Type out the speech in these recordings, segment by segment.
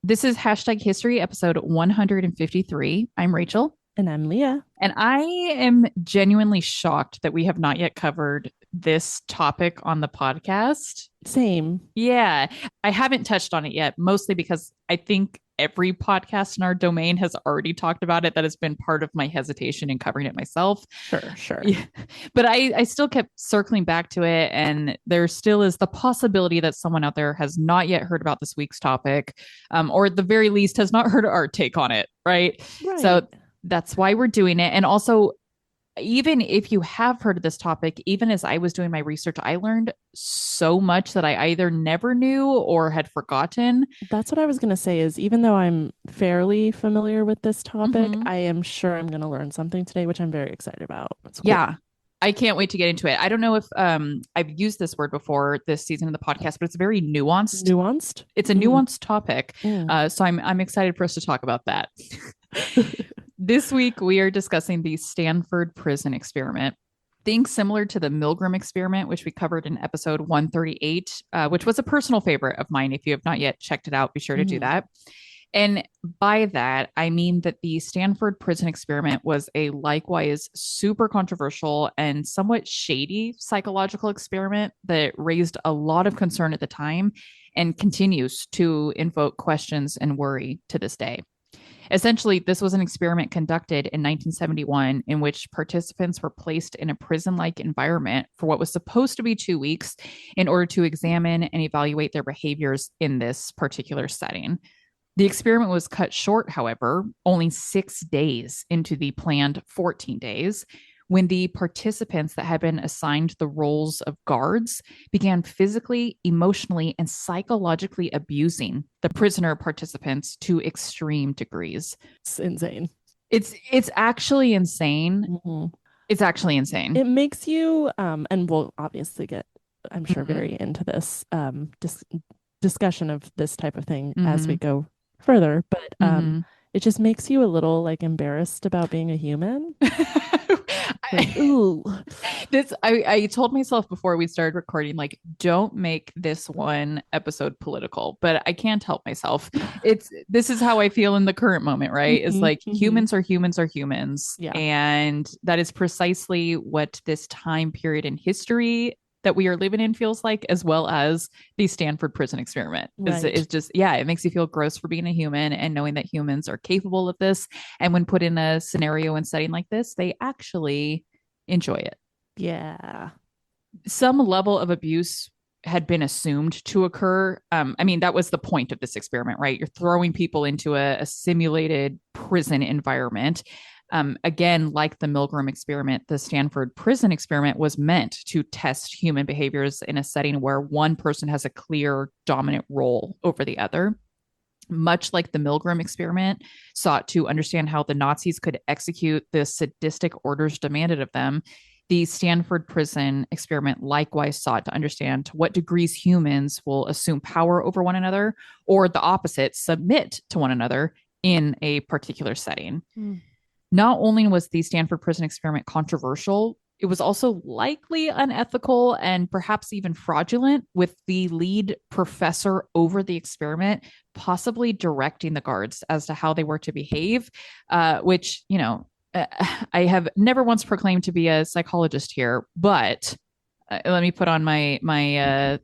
This is hashtag history episode 153. I'm Rachel. And I'm Leah. And I am genuinely shocked that we have not yet covered this topic on the podcast. Same. Yeah, I haven't touched on it yet, mostly because I think every podcast in our domain has already talked about it. That has been part of my hesitation in covering it myself. Sure. Yeah. But I still kept circling back to it. And there still is the possibility that someone out there has not yet heard about this week's topic, or at the very least has not heard our take on it. Right. Right. So that's why we're doing it. And also, even if you have heard of this topic, even as I was doing my research, I learned so much that I either never knew or had forgotten. That's what I was going to say is even though I'm fairly familiar with this topic, Mhm. I am sure I'm going to learn something today, which I'm very excited about. It's cool. Yeah. I can't wait to get into it. I don't know if I've used this word before this season of the podcast, but it's very nuanced. Nuanced? It's a Mm, nuanced topic. mm. So I'm excited for us to talk about that. This week we are discussing the Stanford Prison Experiment. Things similar to the Milgram Experiment, which we covered in episode 138, which was a personal favorite of mine. If you have not yet checked it out, be sure to do Mhm. that. And by that, I mean that the Stanford Prison Experiment was a likewise super controversial and somewhat shady psychological experiment that raised a lot of concern at the time and continues to invoke questions and worry to this day. Essentially, this was an experiment conducted in 1971 in which participants were placed in a prison like environment for what was supposed to be 2 weeks in order to examine and evaluate their behaviors in this particular setting. The experiment was cut short, however, only 6 days into the planned 14 days, when the participants that had been assigned the roles of guards began physically, emotionally, and psychologically abusing the prisoner participants to extreme degrees. It's insane. It's actually insane. Mhm. It's actually insane. It makes you, and we'll obviously get, I'm sure, Mm-hmm. very into this discussion of this type of thing as we Mm-hmm. go further, but Mm-hmm. it just makes you a little like embarrassed about being a human. Like, I, ooh. I told myself before we started recording, like, don't make this one episode political, but I can't help myself. This is how I feel in the current moment, right? It's Mhm, like mhm. humans are humans are humans. Yeah. And that is precisely what this time period in history that we are living in feels like, as well as the Stanford Prison Experiment. Is Right. just, yeah, it makes you feel gross for being a human and knowing that humans are capable of this. And when put in a scenario and setting like this, they actually enjoy it. Yeah. Some level of abuse had been assumed to occur. I mean, that was the point of this experiment, right? You're throwing people into a simulated prison environment. Again, like the Milgram experiment, the Stanford Prison Experiment was meant to test human behaviors in a setting where one person has a clear dominant role over the other. Much like the Milgram experiment sought to understand how the Nazis could execute the sadistic orders demanded of them, the Stanford Prison Experiment likewise sought to understand to what degrees humans will assume power over one another, or the opposite, submit to one another in a particular setting. Mm. Not only was the Stanford Prison Experiment controversial, it was also likely unethical and perhaps even fraudulent, with the lead professor over the experiment possibly directing the guards as to how they were to behave, which, I have never once proclaimed to be a psychologist here, but let me put on my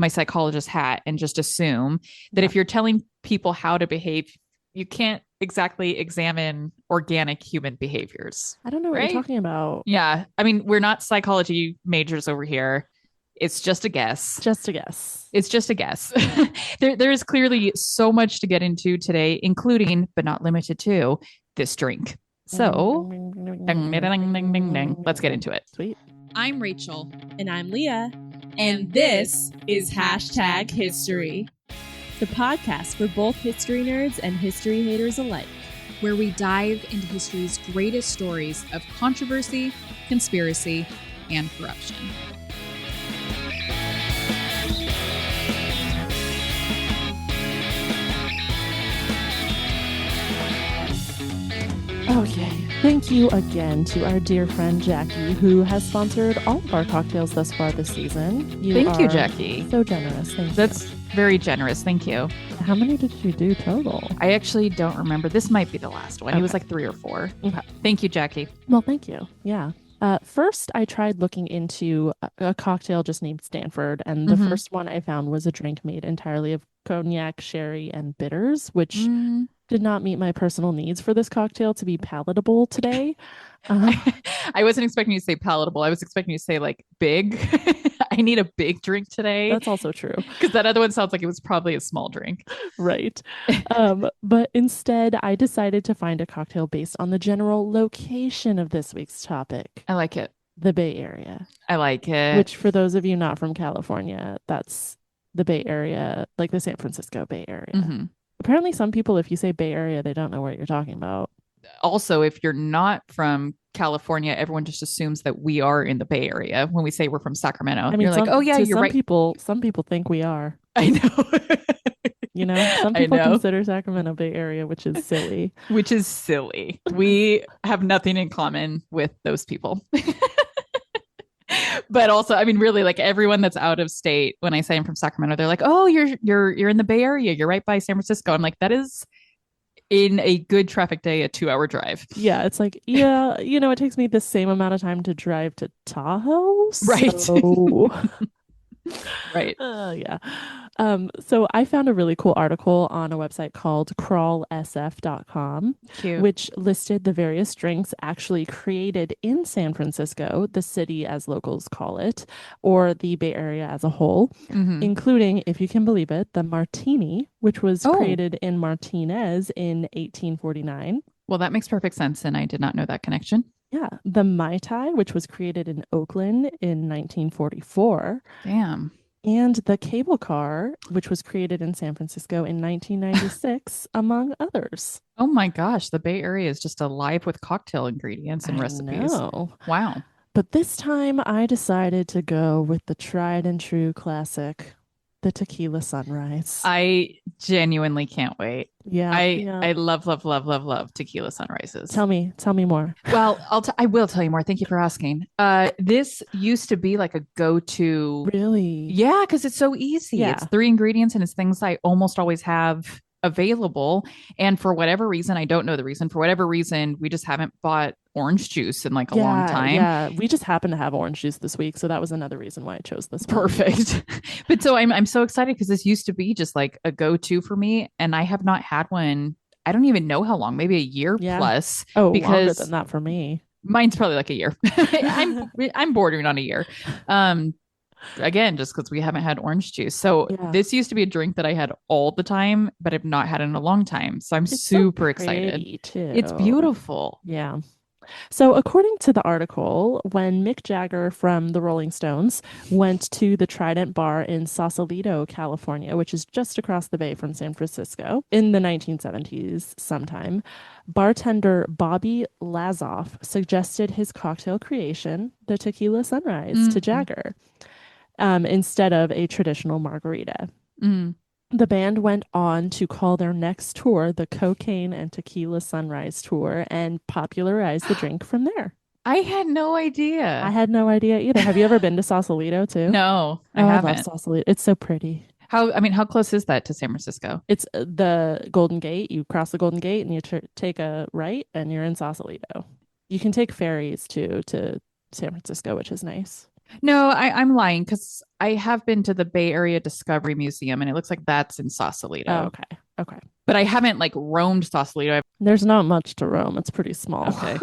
psychologist hat and just assume that Yeah. if you're telling people how to behave, you can't exactly examine organic human behaviors, I don't know what you're right? talking about. Yeah. I mean, we're not psychology majors over here. It's just a guess. Just a guess. It's just a guess. There is clearly so much to get into today, including, but not limited to, this drink. So, ding, ding, ding, ding, ding, ding. Let's get into it. Sweet. I'm Rachel. And I'm Leah. And this is Hashtag History, the podcast for both history nerds and history haters alike, where we dive into history's greatest stories of controversy, conspiracy, and corruption. Okay. Thank you again to our dear friend Jackie, who has sponsored all of our cocktails thus far this season. Thank you, Jackie. So generous. Thank That's you. Very generous. Thank you. How many did you do total? I actually don't remember. This might be the last one. It was Okay. like 3 or 4. Okay. Thank you, Jackie. Well, thank you. Yeah. First, I tried looking into a cocktail just named Stanford, and the first one I found was a drink made entirely of cognac, sherry, and bitters, which did not meet my personal needs for this cocktail to be palatable today. I wasn't expecting you to say palatable. I was expecting you to say like big. I need a big drink today. That's also true. Because that other one sounds like it was probably a small drink. Right. But instead, I decided to find a cocktail based on the general location of this week's topic. I like it. The Bay Area. I like it. Which, for those of you not from California, that's the Bay Area, like the San Francisco Bay Area. Apparently, some people, if you say Bay Area, they don't know what you're talking about. Also, if you're not from California, everyone just assumes that we are in the Bay Area when we say we're from Sacramento. I mean, you're like, oh yeah, you're right. Some people think we are. I know. Some people consider Sacramento Bay Area, which is silly. Which is silly. We have nothing in common with those people. But also, I mean, really, like everyone that's out of state, when I say I'm from Sacramento, they're like, "Oh, you're in the Bay Area. You're right by San Francisco." I'm like, that is in a good traffic day, a 2-hour drive. Yeah, it's like, yeah, it takes me the same amount of time to drive to Tahoe. Right. So... Right. Yeah. So I found a really cool article on a website called crawlsf.com, which listed the various drinks actually created in San Francisco, the city as locals call it, or the Bay Area as a whole, including, if you can believe it, the martini, which was created in Martinez in 1849. Well, that makes perfect sense, and I did not know that connection. Yeah, the Mai Tai, which was created in Oakland in 1944. Damn. And the cable car, which was created in San Francisco in 1996, among others. Oh my gosh, the Bay Area is just alive with cocktail ingredients and recipes. Know. Wow. But this time I decided to go with the tried and true classic, the tequila sunrise. I genuinely can't wait. Yeah. I love tequila sunrises. Tell me more. Well, I will tell you more. Thank you for asking. This used to be like a go-to. Really? Yeah, because it's so easy. Yeah. It's 3 ingredients and it's things I almost always have available. And for whatever reason, I don't know the reason. For whatever reason, we just haven't bought orange juice in like a long time. Yeah, we just happened to have orange juice this week, so that was another reason why I chose this one. Perfect. But so I'm so excited because this used to be just like a go-to for me, and I have not had one. I don't even know how long, maybe a year plus. Oh, because longer than that for me. Mine's probably like a year. I'm bordering on a year. Again, just because we haven't had orange juice. So this used to be a drink that I had all the time, but I've not had in a long time. So I'm super excited. Too. It's beautiful. Yeah. So according to the article, when Mick Jagger from the Rolling Stones went to the Trident Bar in Sausalito, California, which is just across the bay from San Francisco, in the 1970s sometime, bartender Bobby Lazoff suggested his cocktail creation, the tequila sunrise, to Jagger, instead of a traditional margarita. The band went on to call their next tour the Cocaine and Tequila Sunrise Tour and popularize the drink from there. I had no idea. I had no idea either. Have you ever been to Sausalito too? No, I haven't. I love Sausalito. It's so pretty. How close is that to San Francisco? It's the Golden Gate. You cross the Golden Gate and you take a right and you're in Sausalito. You can take ferries too to San Francisco, which is nice. No, I'm lying because I have been to the Bay Area Discovery Museum and it looks like that's in Sausalito. Oh, okay. But I haven't like roamed Sausalito. There's not much to roam. It's pretty small. Okay.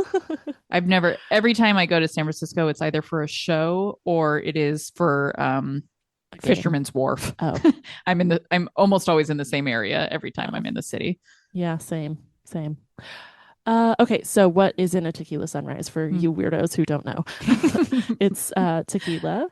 Every time I go to San Francisco, it's either for a show or it is for Fisherman's Wharf. Oh. I'm almost always in the same area every time I'm in the city. Yeah, same. Okay, so what is in a tequila sunrise for you weirdos who don't know? It's tequila,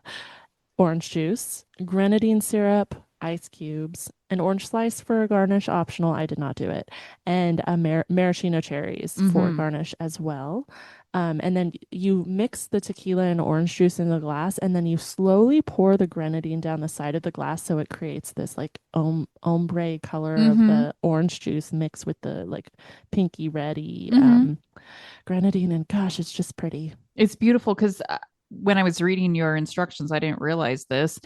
orange juice, grenadine syrup, ice cubes, an orange slice for a garnish, optional, I did not do it, and a maraschino cherries for garnish as well. And then you mix the tequila and orange juice in the glass, and then you slowly pour the grenadine down the side of the glass so it creates this like ombre color of the orange juice mixed with the like pinky reddy grenadine. And gosh, it's just pretty. It's beautiful because when I was reading your instructions, I didn't realize this.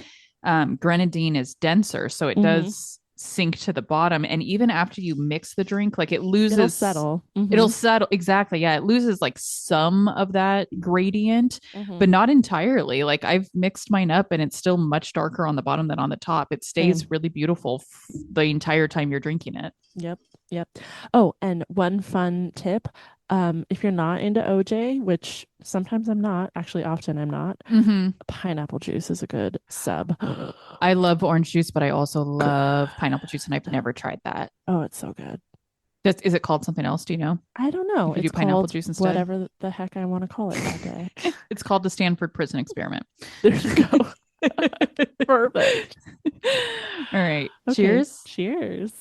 grenadine is denser, so it does sink to the bottom. And even after you mix the drink, like it loses, It'll settle. It'll settle. Exactly. Yeah. It loses like some of that gradient, but not entirely. Like I've mixed mine up and it's still much darker on the bottom than on the top. It stays really beautiful the entire time you're drinking it. Yep. Oh, and one fun tip. If you're not into OJ, which sometimes I'm not, actually often I'm not, pineapple juice is a good sub. I love orange juice, but I also love pineapple juice, and I've never tried that. Oh, it's so good. Is it called something else? Do you know? I don't know. It's do pineapple juice instead. Whatever the heck I want to call it that day. It's called the Stanford Prison Experiment. There you go. Perfect. All right. Okay. Cheers. Cheers.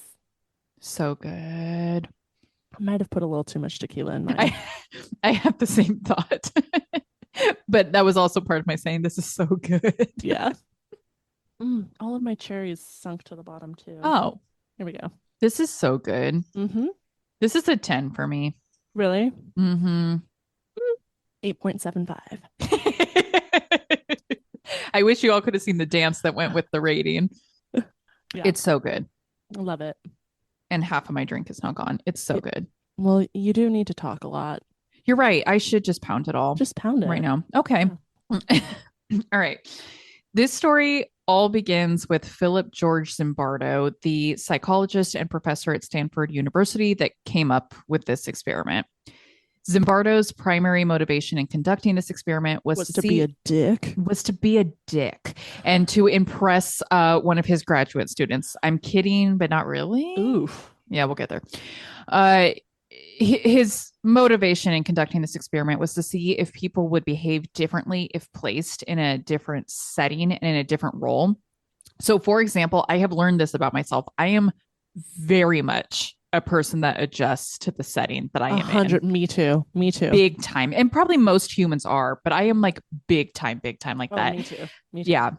So good. I might have put a little too much tequila in mine. I have the same thought. But that was also part of my saying this is so good. Yeah. All of my cherries sunk to the bottom too. Oh. Here we go. This is so good. This is a 10 for me. Really? 8.75. I wish you all could have seen the dance that went with the rating. Yeah. It's so good. I love it. And half of my drink is now gone. It's so good. Well, you do need to talk a lot. You're right. I should just pound it all. Just pound it. Right now. Okay. Yeah. All right. This story all begins with Philip George Zimbardo, the psychologist and professor at Stanford University that came up with this experiment. Zimbardo's primary motivation in conducting this experiment was to be a dick. Was to be a dick and to impress one of his graduate students. I'm kidding, but not really. Oof. Yeah, we'll get there. His motivation in conducting this experiment was to see if people would behave differently if placed in a different setting and in a different role. So, for example, I have learned this about myself. I am very much a person that adjusts to the setting that I am 100. In. Me too. Big time. And probably most humans are, but I am like big time like that. Me too. Yeah.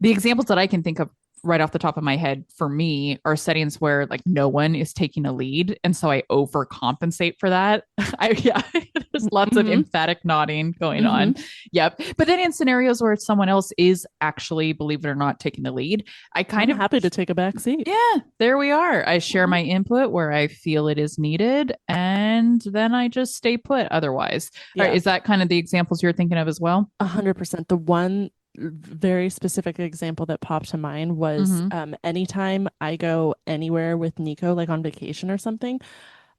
The examples that I can think of right off the top of my head for me are settings where like no one is taking a lead. And so I overcompensate for that. There's lots of emphatic nodding going on. Yep. But then in scenarios where someone else is actually, believe it or not, taking the lead, I'm happy to take a back seat. Yeah, there we are. I share my input where I feel it is needed. And then I just stay put otherwise. Yeah. Right, is that kind of the examples you're thinking of as well? 100%. The one very specific example that popped to mind was anytime I go anywhere with Nico, like on vacation or something,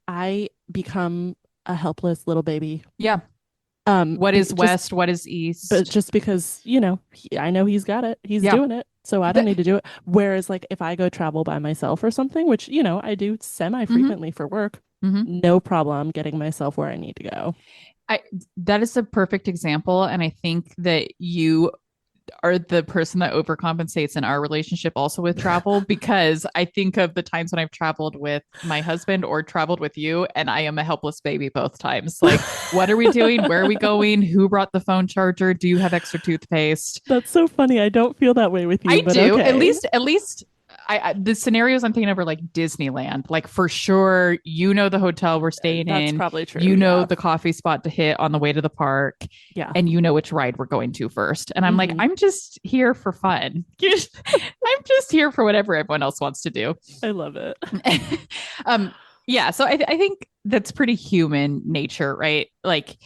I become a helpless little baby. Yeah. What is west? What is east? But just because, I know he's got it. He's doing it. So I don't need to do it. Whereas like if I go travel by myself or something, which, I do semi-frequently for work, no problem getting myself where I need to go. That is a perfect example. And I think that you are the person that overcompensates in our relationship also with travel, because I think of the times when I've traveled with my husband or traveled with you and I am a helpless baby both times. Like, what are we doing? Where are we going? Who brought the phone charger? Do you have extra toothpaste? That's so funny. I don't feel that way with you. I do. Okay. At least the scenarios I'm thinking of are like Disneyland. Like for sure, the hotel we're staying in. That's probably true. The coffee spot to hit on the way to the park. Yeah. And which ride we're going to first. And I'm like, I'm just here for fun. I'm just here for whatever everyone else wants to do. I love it. Yeah. So I think that's pretty human nature, right? Like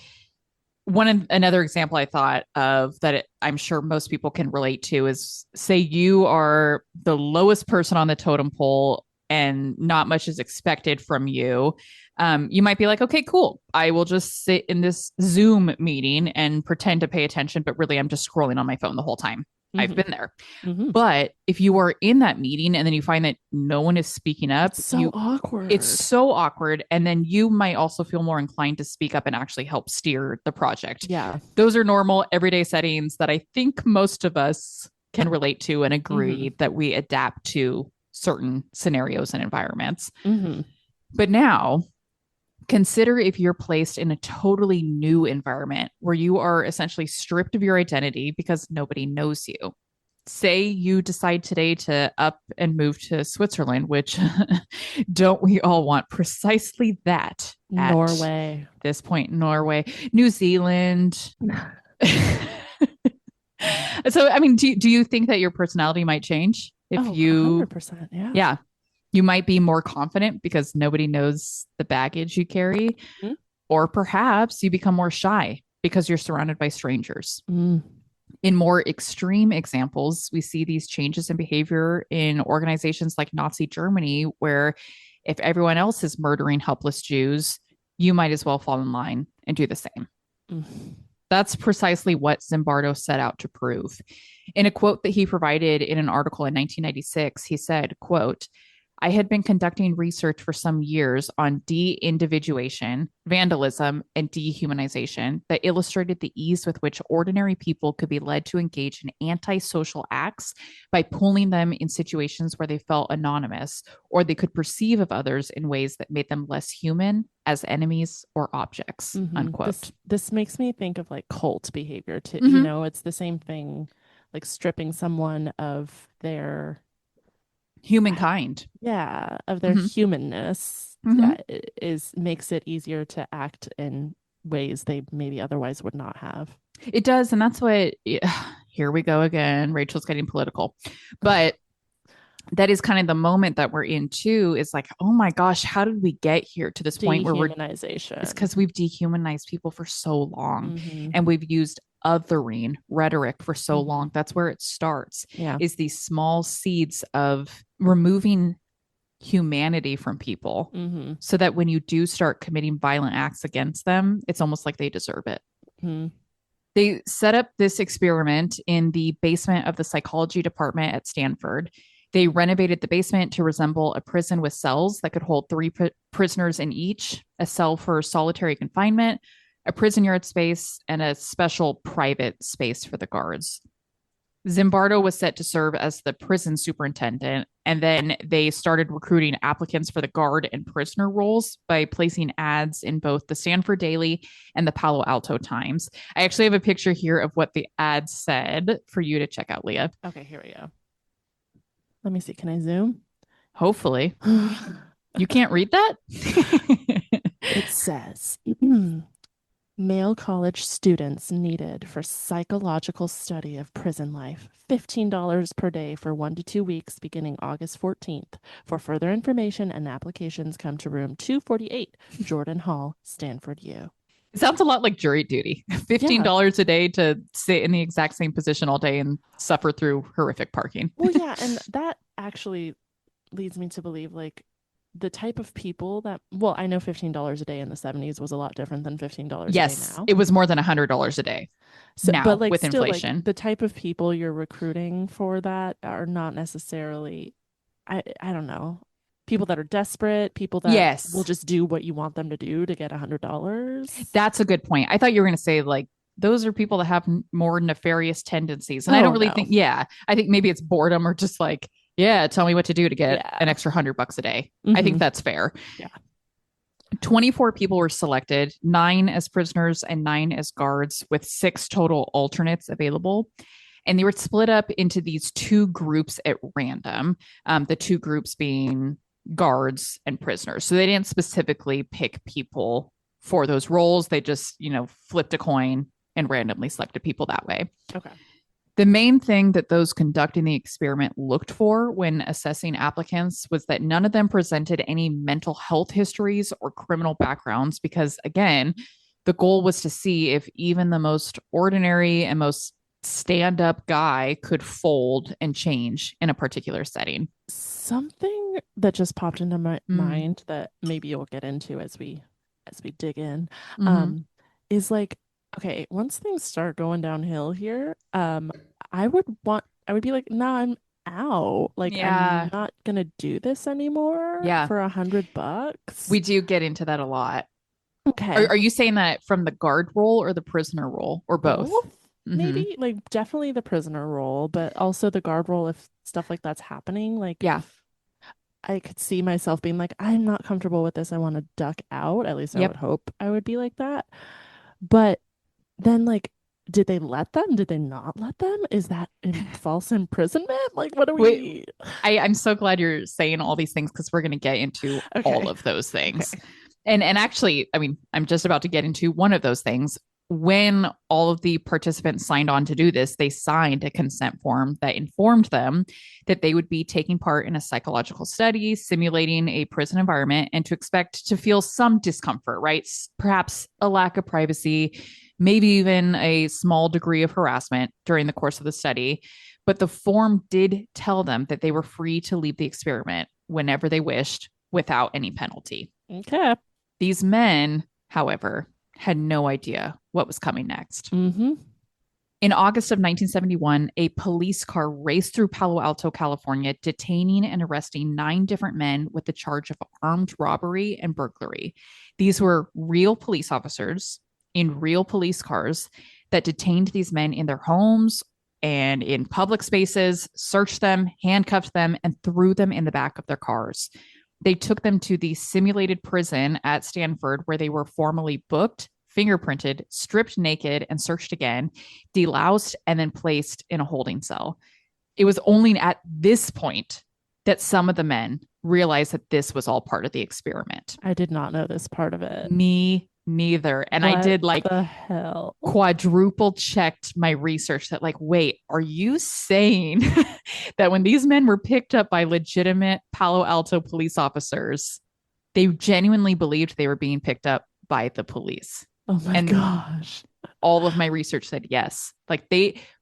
another example I thought of that I'm sure most people can relate to is, say you are the lowest person on the totem pole and not much is expected from you. You might be like, okay, cool. I will just sit in this Zoom meeting and pretend to pay attention, but really I'm just scrolling on my phone the whole time. I've been there. But if you are in that meeting and then you find that no one is speaking up, it's so awkward. It's so awkward. And then you might also feel more inclined to speak up and actually help steer the project. Yeah. Those are normal everyday settings that I think most of us can relate to and agree that we adapt to certain scenarios and environments. But now consider if you're placed in a totally new environment where you are essentially stripped of your identity because nobody knows you. Say you decide today to up and move to Switzerland, which don't we all want precisely that? Norway. At this point, Norway, New Zealand. So, I mean, do you think that your personality might change if Oh, you, 100%. Yeah. yeah, you might be more confident because nobody knows the baggage you carry, Mhm. or perhaps you become more shy because you're surrounded by strangers. Mm. In more extreme examples, we see these changes in behavior in organizations like Nazi Germany, where if everyone else is murdering helpless Jews, you might as well fall in line and do the same. Mm. That's precisely what Zimbardo set out to prove. In a quote that he provided in an article in 1996, he said, quote, I had been conducting research for some years on de-individuation, vandalism, and dehumanization that illustrated the ease with which ordinary people could be led to engage in antisocial acts by pulling them in situations where they felt anonymous or they could perceive of others in ways that made them less human as enemies or objects, unquote. This makes me think of like cult behavior too. You Mm-hmm. know, it's the same thing, like stripping someone of their Humankind. of their Mm-hmm. humanness Mm-hmm. is makes it easier to act in ways they maybe otherwise would not have. It does. And that's what, here we go again. Rachel's getting political. But that is kind of the moment that we're in too, is like, oh my gosh, how did we get here to this point where Dehumanization. it's because we've dehumanized people for so long Mm-hmm. and we've used othering rhetoric for so Mm-hmm. long. That's where it starts, Yeah. is these small seeds of removing humanity from people Mm-hmm. so that when you do start committing violent acts against them, it's almost like they deserve it. Mm-hmm. They set up this experiment in the basement of the psychology department at Stanford. They renovated the basement to resemble a prison with cells that could hold three prisoners in each, a cell for solitary confinement, a prison yard space, and a special private space for the guards. Zimbardo was set to serve as the prison superintendent, and then they started recruiting applicants for the guard and prisoner roles by placing ads in both the Stanford Daily and the Palo Alto Times. I actually have a picture here of what the ad said for you to check out, Leah. Okay, here we go. Let me see. Can I zoom? Hopefully. You can't read that? It says male college students needed for psychological study of prison life, $15 per day for 1 to 2 weeks beginning August 14th. For further information and applications, come to room 248, Jordan Hall, Stanford U. It sounds a lot like jury duty. $15 a day to sit in the exact same position all day and suffer through horrific parking. Well, yeah, and that actually leads me to believe like the type of people that, well, I know $15 a day in the 70s was a lot different than $15 a day now. It was more than $100 a day. So, now, but like with still, inflation, like, the type of people you're recruiting for that are not necessarily, I don't know, people that are desperate, people that will just do what you want them to do to get $100. That's a good point. I thought you were going to say like those are people that have more nefarious tendencies, and I don't really think. Yeah, I think maybe it's boredom or just like, yeah, tell me what to do to get an extra $100 a day. I think that's fair. Yeah. 24 people were selected, 9 as prisoners and 9 as guards, with 6 total alternates available. And they were split up into these 2 groups at random, the 2 groups being guards and prisoners. So they didn't specifically pick people for those roles. They just, flipped a coin and randomly selected people that way. Okay. The main thing that those conducting the experiment looked for when assessing applicants was that none of them presented any mental health histories or criminal backgrounds, because, again, the goal was to see if even the most ordinary and most stand-up guy could fold and change in a particular setting. Something that just popped into my mind that maybe you'll get into as we dig in, is like, okay, once things start going downhill here, I would be like, nah, I'm out. Like, I'm not gonna do this anymore for $100. We do get into that a lot. Okay. Are you saying that from the guard role or the prisoner role or both? Maybe like definitely the prisoner role, but also the guard role if stuff like that's happening. Like, I could see myself being like, I'm not comfortable with this. I want to duck out. At least I would hope I would be like that. But then, like, did they let them? Did they not let them? Is that false imprisonment? Like, what do we... I'm so glad you're saying all these things, because we're going to get into all of those things. And actually, I mean, I'm just about to get into one of those things. when all of the participants signed on to do this, they signed a consent form that informed them that they would be taking part in a psychological study simulating a prison environment and to expect to feel some discomfort, right? Perhaps a lack of privacy, maybe even a small degree of harassment during the course of the study. But the form did tell them that they were free to leave the experiment whenever they wished without any penalty. Okay. These men, however, had no idea what was coming next. Mm-hmm. In August of 1971, a police car raced through Palo Alto, California, detaining and arresting 9 different men with the charge of armed robbery and burglary. These were real police officers in real police cars that detained these men in their homes and in public spaces, searched them, handcuffed them, and threw them in the back of their cars. They took them to the simulated prison at Stanford, where they were formally booked, fingerprinted, stripped naked, and searched again, deloused, and then placed in a holding cell. It was only at this point that some of the men realized that this was all part of the experiment. I did not know this part of it. Me neither. And what I did like the hell? Quadruple checked my research that like, wait, are you saying that when these men were picked up by legitimate Palo Alto police officers, they genuinely believed they were being picked up by the police? Oh my gosh. All of my research said yes. Like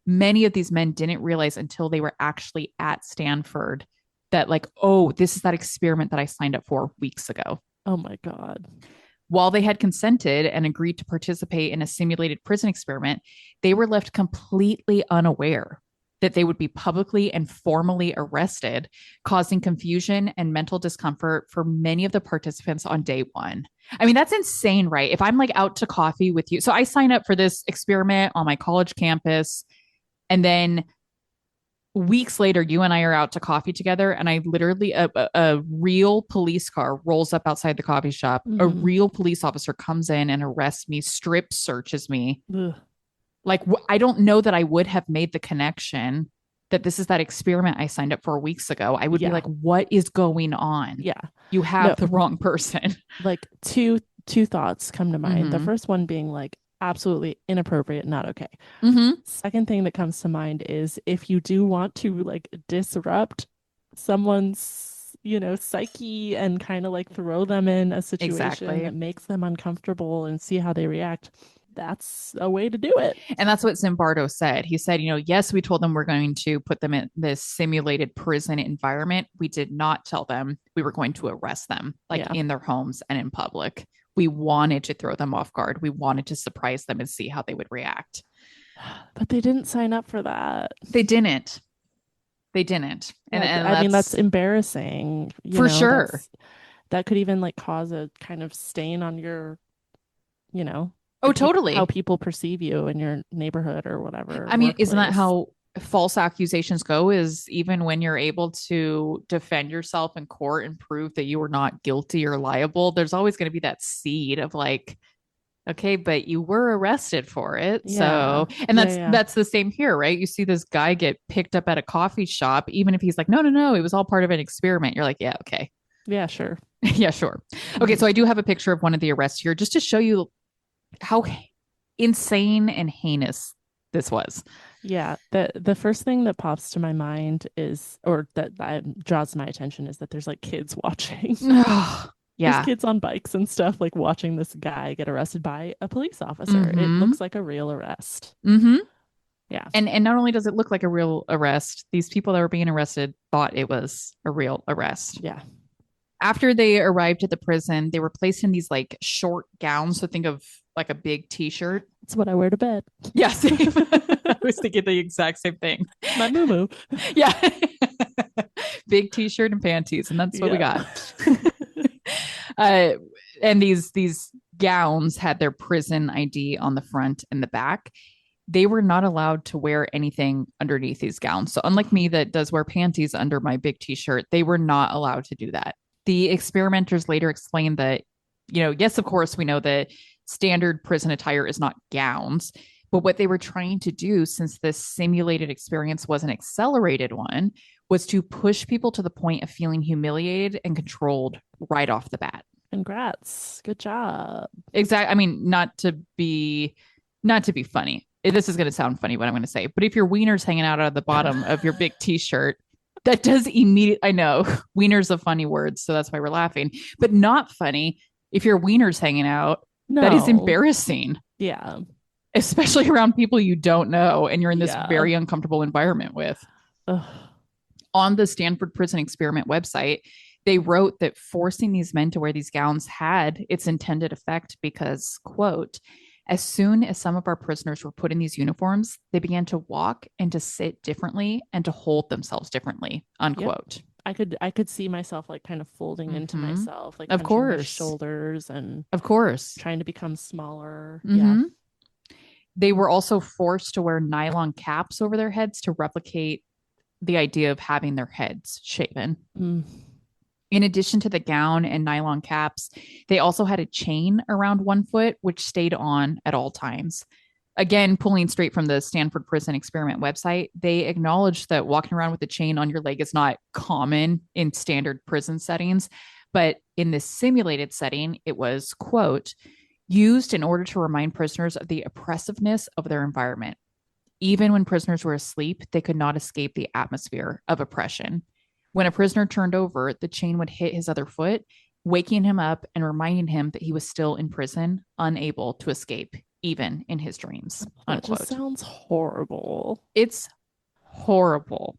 many of these men didn't realize until they were actually at Stanford that like, oh, this is that experiment that I signed up for weeks ago. Oh my God. While they had consented and agreed to participate in a simulated prison experiment, they were left completely unaware that they would be publicly and formally arrested, causing confusion and mental discomfort for many of the participants on day one. I mean, that's insane, right? If I'm like out to coffee with you, so I sign up for this experiment on my college campus, and then weeks later, you and I are out to coffee together, and I literally a real police car rolls up outside the coffee shop. Mm-hmm. A real police officer comes in and arrests me, strip searches me. Ugh. Like, I don't know that I would have made the connection that this is that experiment I signed up for weeks ago. I would be like, what is going on? Yeah. You have the wrong person. Like two thoughts come to mind. Mm-hmm. The first one being like, absolutely inappropriate, not okay. Mm-hmm. Second thing that comes to mind is if you do want to like disrupt someone's, psyche and kind of like throw them in a situation that makes them uncomfortable and see how they react, that's a way to do it. And that's what Zimbardo said. He said, yes, we told them we're going to put them in this simulated prison environment. We did not tell them we were going to arrest them in their homes and in public. We wanted to throw them off guard. We wanted to surprise them and see how they would react. But they didn't sign up for that. They didn't. And I mean, that's embarrassing. For sure. That could even like cause a kind of stain on your, Oh, totally. How people perceive you in your neighborhood or whatever. I mean, isn't that how false accusations go? Is even when you're able to defend yourself in court and prove that you were not guilty or liable, there's always going to be that seed of like, okay, but you were arrested for it. Yeah. So, and that's the same here, right? You see this guy get picked up at a coffee shop, even if he's like, no, it was all part of an experiment. You're like, yeah, okay. Yeah, sure. Yeah, sure. Okay. So I do have a picture of one of the arrests here just to show you how insane and heinous this was. Yeah. The first thing that pops to my mind is, or that draws my attention, is that there's like kids watching. Yeah. There's kids on bikes and stuff like watching this guy get arrested by a police officer. Mm-hmm. It looks like a real arrest. Mm-hmm. Yeah. And not only does it look like a real arrest, these people that were being arrested thought it was a real arrest. Yeah. After they arrived at the prison, they were placed in these like short gowns. So think of like a big t-shirt. That's what I wear to bed. Yeah, same. I was thinking the exact same thing. My moo-moo. Yeah. Big t-shirt and panties. And that's what we got. And these gowns had their prison ID on the front and the back. They were not allowed to wear anything underneath these gowns. So unlike me that does wear panties under my big t-shirt, they were not allowed to do that. The experimenters later explained that, yes, of course, we know that standard prison attire is not gowns, but what they were trying to do, since this simulated experience was an accelerated one, was to push people to the point of feeling humiliated and controlled right off the bat. Congrats. Good job. Exactly. I mean, not to be not to be funny. This is going to sound funny, what I'm going to say. But if your wiener's hanging out of the bottom of your big t-shirt, that does immediately, I know, wiener's a funny word, so that's why we're laughing. But not funny if your wiener's hanging out. No. That is embarrassing. Yeah. Especially around people you don't know and you're in this Yeah. very uncomfortable environment with. Ugh. On the Stanford Prison Experiment website, they wrote that forcing these men to wear these gowns had its intended effect because, quote, as soon as some of our prisoners were put in these uniforms, they began to walk and to sit differently and to hold themselves differently, unquote. Yep. I could see myself like kind of folding into myself, like of course, my shoulders and of course trying to become smaller. Yeah. They were also forced to wear nylon caps over their heads to replicate the idea of having their heads shaven. In addition to the gown and nylon caps, they also had a chain around one foot, which stayed on at all times. Again, pulling straight from the Stanford Prison Experiment website, they acknowledged that walking around with a chain on your leg is not common in standard prison settings. But in this simulated setting, it was, quote, used in order to remind prisoners of the oppressiveness of their environment. Even when prisoners were asleep, they could not escape the atmosphere of oppression. When a prisoner turned over, the chain would hit his other foot, waking him up and reminding him that he was still in prison, unable to escape, even in his dreams. That just sounds horrible. It's horrible.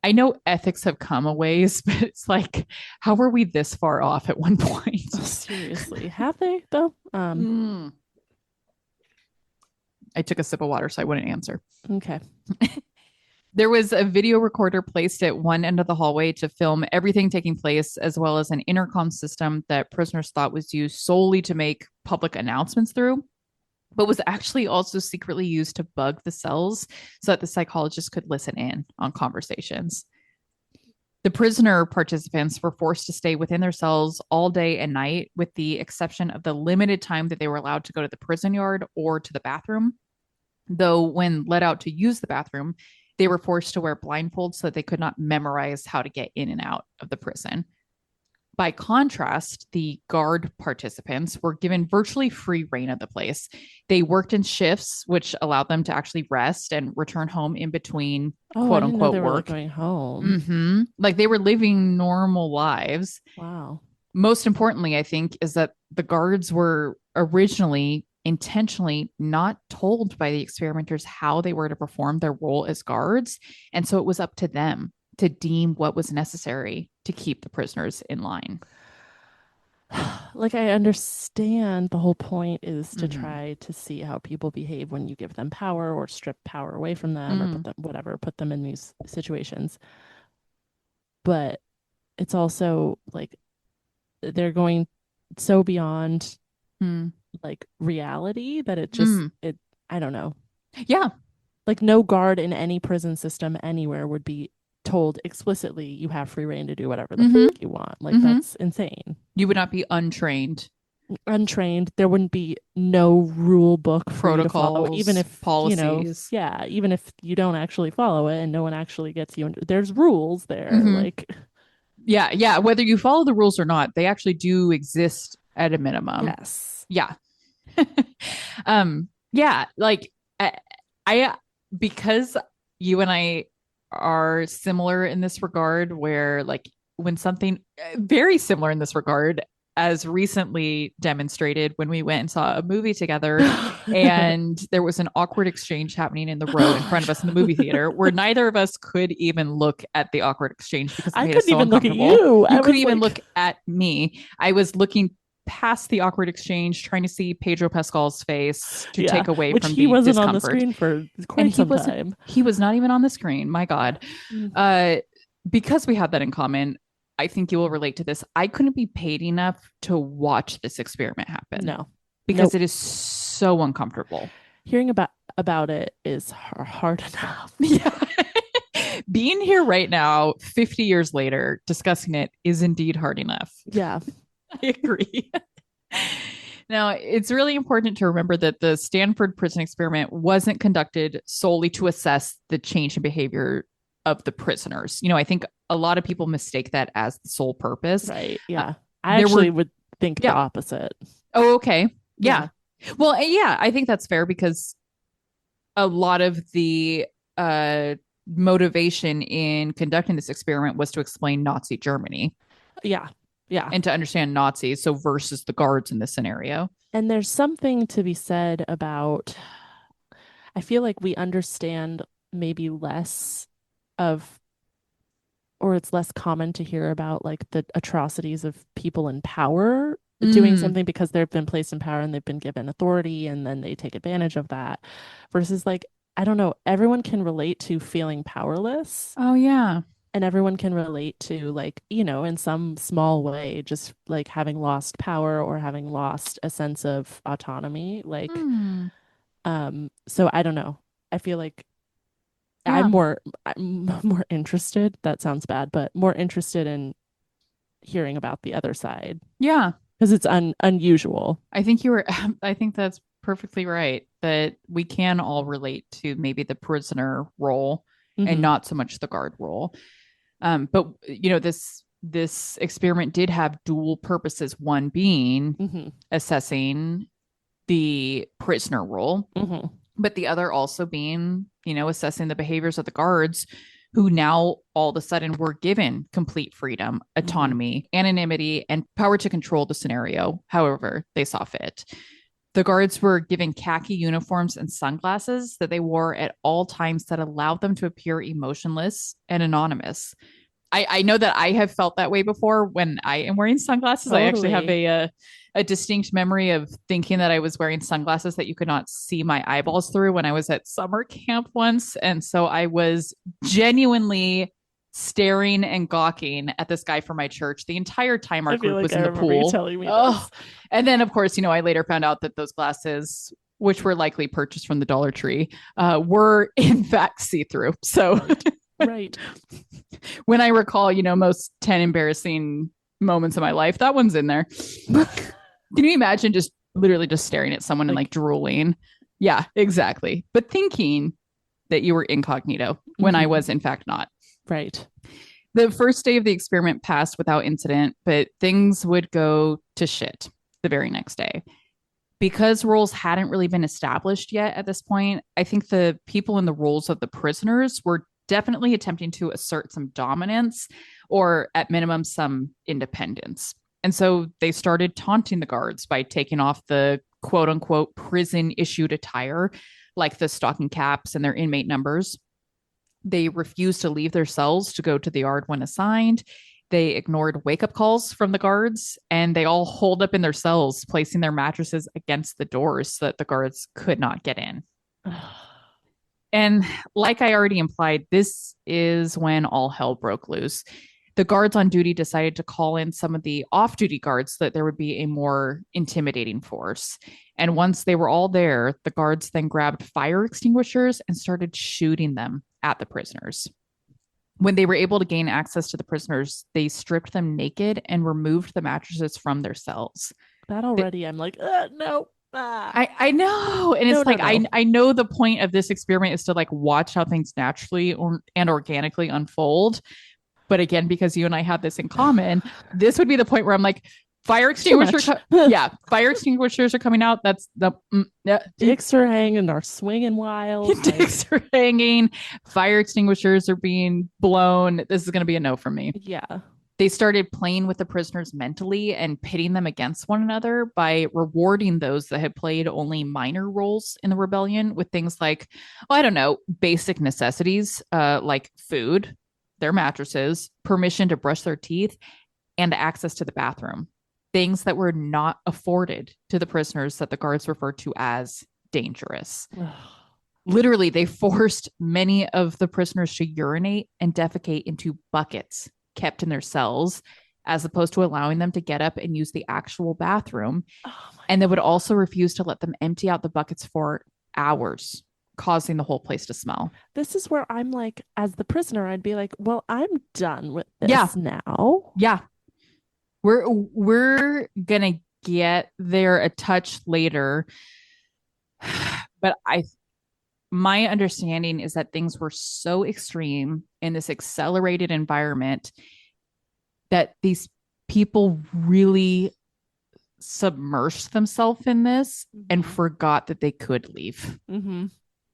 I know ethics have come a ways, but it's like, how were we this far off at one point? Seriously, have they though? I took a sip of water, so I wouldn't answer. Okay. There was a video recorder placed at one end of the hallway to film everything taking place, as well as an intercom system that prisoners thought was used solely to make public announcements through, but was actually also secretly used to bug the cells so that the psychologists could listen in on conversations. The prisoner participants were forced to stay within their cells all day and night, with the exception of the limited time that they were allowed to go to the prison yard or to the bathroom. Though when let out to use the bathroom, they were forced to wear blindfolds so that they could not memorize how to get in and out of the prison. By contrast, the guard participants were given virtually free reign of the place. They worked in shifts, which allowed them to actually rest and return home in between quote unquote they were, work. like, going home. Like they were living normal lives. Wow. Most importantly, I think, is that the guards were originally intentionally not told by the experimenters how they were to perform their role as guards. And so it was up to them to deem what was necessary to keep the prisoners in line. Like, I understand the whole point is to try to see how people behave when you give them power or strip power away from them or put them in these situations. But it's also like they're going so beyond like reality that it just I don't know. Yeah. Like no guard in any prison system anywhere would be told explicitly you have free reign to do whatever the fuck you want. Like that's insane. You would not be untrained. There wouldn't be no rule book protocols, even if policies. Even if you don't actually follow it and no one actually gets you there's rules there. Like yeah, whether you follow the rules or not, they actually do exist at a minimum. Yes. Yeah. Yeah, like I because you and I are similar in this regard, where like when something very similar in this regard, as recently demonstrated when we went and saw a movie together and there was an awkward exchange happening in the road in front of us in the movie theater where neither of us could even look at the awkward exchange because it made us so uncomfortable. You couldn't even look at me. I was looking past the awkward exchange, trying to see Pedro Pascal's face to take away from he wasn't discomfort. on the screen for quite some time. He was not even on the screen. My God. Because we have that in common, I think you will relate to this. I couldn't be paid enough to watch this experiment happen. No. Because it is so uncomfortable. Hearing about it is hard enough. Yeah. Being here right now, 50 years later, discussing it is indeed hard enough. Yeah. I agree. Now, it's really important to remember that the Stanford Prison Experiment wasn't conducted solely to assess the change in behavior of the prisoners. I think a lot of people mistake that as the sole purpose. Right. Yeah. I actually would think the opposite. Oh, okay. Yeah. Well, yeah, I think that's fair because a lot of the uh, motivation in conducting this experiment was to explain Nazi Germany Yeah. Yeah. and to understand Nazis. So versus the guards in this scenario. And there's something to be said about, I feel like we understand maybe less of, or it's less common to hear about like the atrocities of people in power doing Mm. something because they've been placed in power and they've been given authority and then they take advantage of that versus like, I don't know, everyone can relate to feeling powerless Oh, yeah. and everyone can relate to like, you know, in some small way, just like having lost power or having lost a sense of autonomy. Like, Mm. so I don't know. I feel like Yeah. I'm more interested. That sounds bad, but more interested in hearing about the other side Yeah. because it's unusual. I think you were, I think that's perfectly right that we can all relate to maybe the prisoner role and Mm-hmm. not so much the guard role. But you know, this experiment did have dual purposes. One being Mm-hmm. assessing the prisoner role, Mm-hmm. but the other also being, you know, assessing the behaviors of the guards who now all of a sudden were given complete freedom, Mm-hmm. autonomy, anonymity, and power to control the scenario however they saw fit. The guards were given khaki uniforms and sunglasses that they wore at all times that allowed them to appear emotionless and anonymous. I know that I have felt that way before when I am wearing sunglasses. I actually have Totally. a distinct memory of thinking that I was wearing sunglasses that you could not see my eyeballs through when I was at summer camp once. And so I was genuinely staring and gawking at this guy from my church the entire time our I feel group like was I in the remember you pool. telling me Oh, this. and then of course, you know, I later found out that those glasses, which were likely purchased from the Dollar Tree, were in fact see through. So Right. Right. when I recall, you know, most 10 embarrassing moments of my life, that one's in there. Can you imagine just literally just staring at someone and like Like, drooling? Yeah, exactly. But thinking that you were incognito when I mm-hmm. was, in fact, not. Right. The first day of the experiment passed without incident, but things would go to shit the very next day. Because roles hadn't really been established yet at this point, I think the people in the roles of the prisoners were definitely attempting to assert some dominance or, at minimum, some independence. And so they started taunting the guards by taking off the quote unquote prison issued attire, like the stocking caps and their inmate numbers. They refused to leave their cells to go to the yard when assigned. They ignored wake up calls from the guards and they all holed up in their cells, placing their mattresses against the doors so that the guards could not get in. And like I already implied, this is when all hell broke loose. The guards on duty decided to call in some of the off duty guards so that there would be a more intimidating force. And once they were all there, the guards then grabbed fire extinguishers and started shooting them at the prisoners. When they were able to gain access to the prisoners, they stripped them naked and removed the mattresses from their cells. That They, already, I'm like, no. Ah. I know. And No, it's no, like, no. I know the point of this experiment is to like watch how things naturally and organically unfold. But again, because you and I have this in common, this would be the point where I'm like, fire extinguisher. Yeah, fire extinguishers are coming out. That's the Dicks are hanging are swinging wild. dicks are hanging. Fire extinguishers are being blown. This is going to be a no from me. Yeah. They started playing with the prisoners mentally and pitting them against one another by rewarding those that had played only minor roles in the rebellion with things like, well, I don't know, basic necessities like food, their mattresses, permission to brush their teeth, and access to the bathroom. Things that were not afforded to the prisoners that the guards referred to as dangerous. Literally, they forced many of the prisoners to urinate and defecate into buckets kept in their cells, as opposed to allowing them to get up and use the actual bathroom. And they would also refuse to let them empty out the buckets for hours, causing the whole place to smell. This is where I'm like, as the prisoner, I'd be like, well, I'm done with this Yeah. now. Yeah. We're gonna get there a touch later. But my understanding is that things were so extreme in this accelerated environment that these people really submersed themselves in this and forgot that they could leave. Mm-hmm.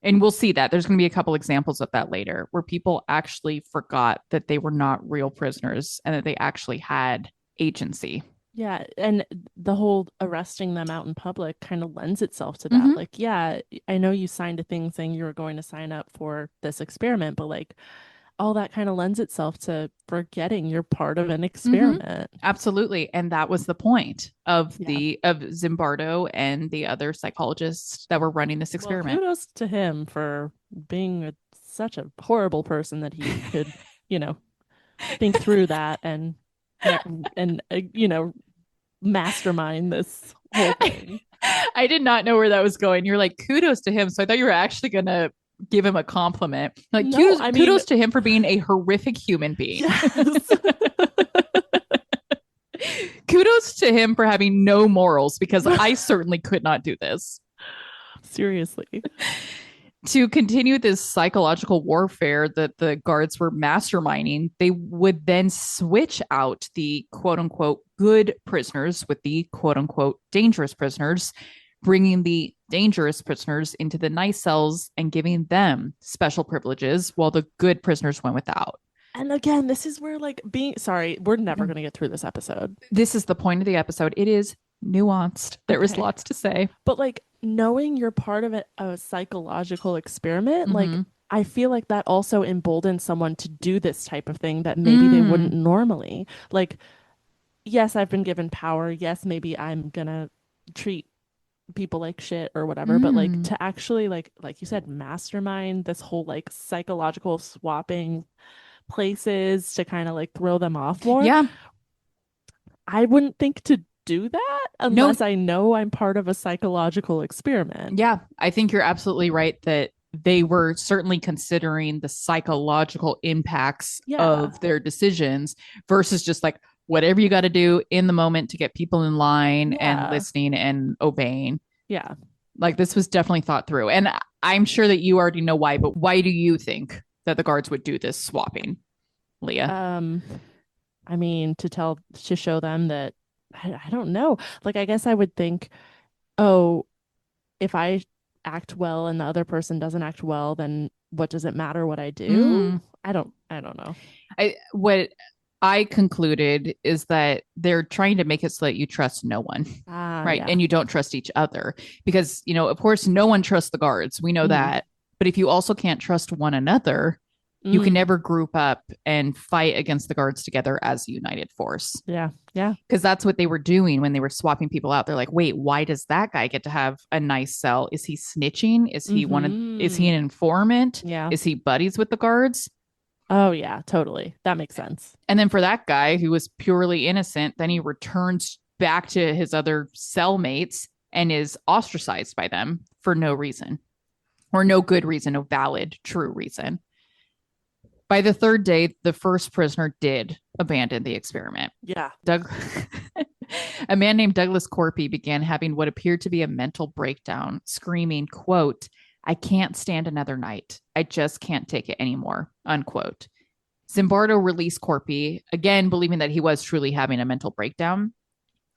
And we'll see that. There's going to be a couple examples of that later where people actually forgot that they were not real prisoners and that they actually had agency. Yeah, and the whole arresting them out in public kind of lends itself to that. Like, yeah, I know you signed a thing saying you were going to sign up for this experiment, but like all that kind of lends itself to forgetting you're part of an experiment. Absolutely. And that was the point of of Zimbardo and the other psychologists that were running this experiment. Well, kudos to him for being such a horrible person that he could, think through that and mastermind this whole thing. I did not know where that was going. You're like, kudos to him. So I thought you were actually going to give him a compliment. Like, no, kudos to him for being a horrific human being. Yes. Kudos to him for having no morals, because I certainly could not do this. Seriously. To continue this psychological warfare that the guards were masterminding, they would then switch out the quote unquote good prisoners with the quote unquote dangerous prisoners, bringing the dangerous prisoners into the nice cells and giving them special privileges while the good prisoners went without. And again, this is where we're never going to get through this episode. This is the point of the episode. It is nuanced. There was lots to say. But like knowing you're part of a psychological experiment, like I feel like that also emboldens someone to do this type of thing that maybe they wouldn't normally. Like, yes, I've been given power. Yes, maybe I'm going to treat people like shit or whatever, but like to actually like you said, mastermind this whole like psychological swapping places to kind of like throw them off more. Yeah. I wouldn't think to do that unless I know I'm part of a psychological experiment. Yeah, I think you're absolutely right that they were certainly considering the psychological impacts of their decisions versus just like whatever you got to do in the moment to get people in line and listening and obeying. Yeah. Like this was definitely thought through. And I'm sure that you already know why, but why do you think that the guards would do this swapping, Leah? I mean, to show them that I don't know. Like, I guess I would think, oh, if I act well and the other person doesn't act well, then what does it matter what I do? I don't know. What I concluded is that they're trying to make it so that you trust no one, right? Yeah. And you don't trust each other because, of course, no one trusts the guards. We know that. But if you also can't trust one another, you can never group up and fight against the guards together as a united force. Yeah. Yeah. Because that's what they were doing when they were swapping people out. They're like, wait, why does that guy get to have a nice cell? Is he snitching? Is he is he an informant? Yeah. Is he buddies with the guards? Oh, yeah, totally. That makes sense. And then for that guy who was purely innocent, then he returns back to his other cellmates and is ostracized by them for no reason or no good reason, no valid, true reason. By the third day, the first prisoner did abandon the experiment. Yeah. A man named Douglas Corpy began having what appeared to be a mental breakdown, screaming, quote, "I can't stand another night. I just can't take it anymore," unquote. Zimbardo released Corpy, again, believing that he was truly having a mental breakdown.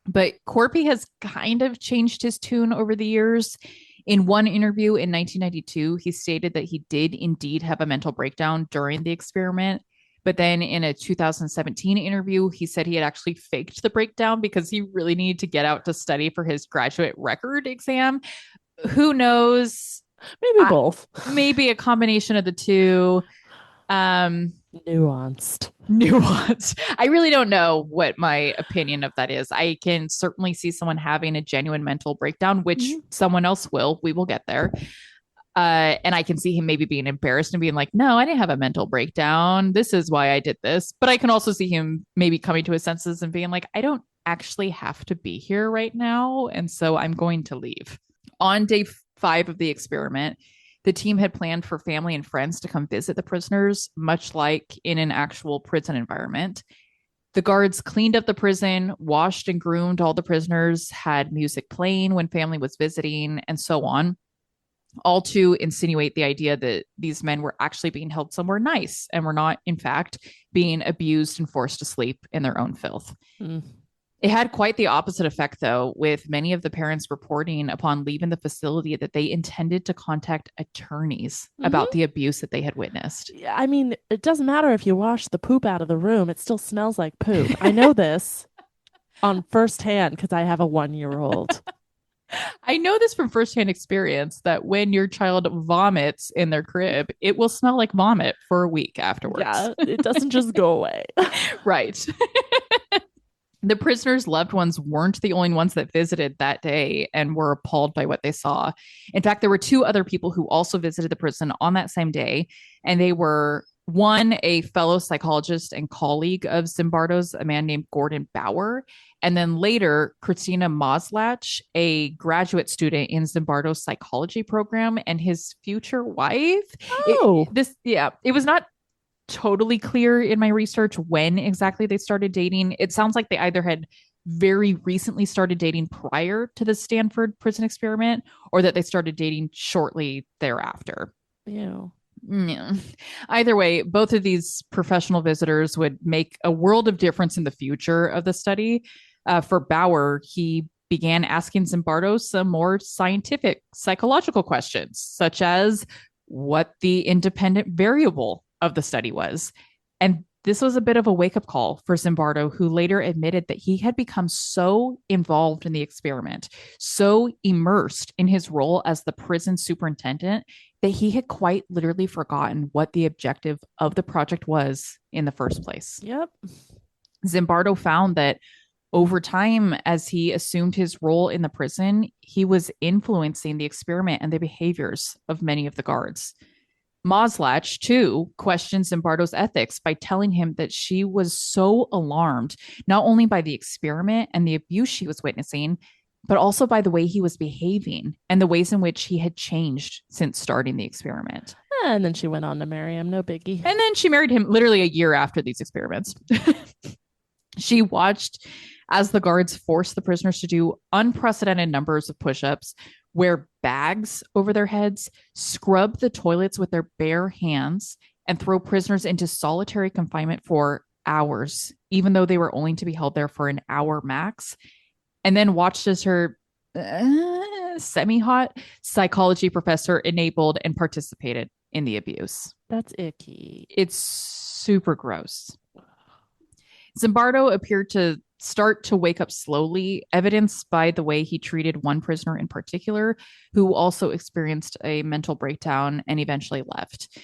But Corpy has kind of changed his tune over the years. In one interview in 1992, he stated that he did indeed have a mental breakdown during the experiment. But then in a 2017 interview, he said he had actually faked the breakdown because he really needed to get out to study for his graduate record exam. Who knows? Maybe both. Maybe a combination of the two. Nuanced. I really don't know what my opinion of that is. I can certainly see someone having a genuine mental breakdown, which someone else will. We will get there. And I can see him maybe being embarrassed and being like, no, I didn't have a mental breakdown. This is why I did this. But I can also see him maybe coming to his senses and being like, I don't actually have to be here right now. And so I'm going to leave. On day 5 of the experiment, the team had planned for family and friends to come visit the prisoners, much like in an actual prison environment. The guards cleaned up the prison, washed and groomed all the prisoners, had music playing when family was visiting, and so on, all to insinuate the idea that these men were actually being held somewhere nice and were not, in fact, being abused and forced to sleep in their own filth. It had quite the opposite effect, though, with many of the parents reporting upon leaving the facility that they intended to contact attorneys about the abuse that they had witnessed. Yeah, I mean, it doesn't matter if you wash the poop out of the room, it still smells like poop. I know this on firsthand because I have a 1-year-old. I know this from firsthand experience that when your child vomits in their crib, it will smell like vomit for a week afterwards. Yeah, it doesn't just go away. Right. The prisoners' loved ones weren't the only ones that visited that day and were appalled by what they saw. In fact, there were 2 other people who also visited the prison on that same day, and they were one, a fellow psychologist and colleague of Zimbardo's, a man named Gordon Bauer, and then later, Christina Moslach, a graduate student in Zimbardo's psychology program, and his future wife. Oh. It was not totally clear in my research when exactly they started dating. It sounds like they either had very recently started dating prior to the Stanford Prison Experiment or that they started dating shortly thereafter. Ew. Yeah. Either way, both of these professional visitors would make a world of difference in the future of the study. For Bauer, he began asking Zimbardo some more scientific psychological questions, such as what the independent variable of the study was. And this was a bit of a wake-up call for Zimbardo, who later admitted that he had become so involved in the experiment, so immersed in his role as the prison superintendent, that he had quite literally forgotten what the objective of the project was in the first place. Yep. Zimbardo found that over time, as he assumed his role in the prison, he was influencing the experiment and the behaviors of many of the guards. Moslach, too, questioned Zimbardo's ethics by telling him that she was so alarmed, not only by the experiment and the abuse she was witnessing, but also by the way he was behaving and the ways in which he had changed since starting the experiment. And then she went on to marry him. No biggie. And then she married him literally a year after these experiments. She watched as the guards forced the prisoners to do unprecedented numbers of push-ups, wear bags over their heads, scrub the toilets with their bare hands, and throw prisoners into solitary confinement for hours, even though they were only to be held there for an hour max. And then watched as her semi-hot psychology professor enabled and participated in the abuse. That's icky. It's super gross. Zimbardo appeared to start to wake up slowly, evidenced by the way he treated one prisoner in particular, who also experienced a mental breakdown and eventually left.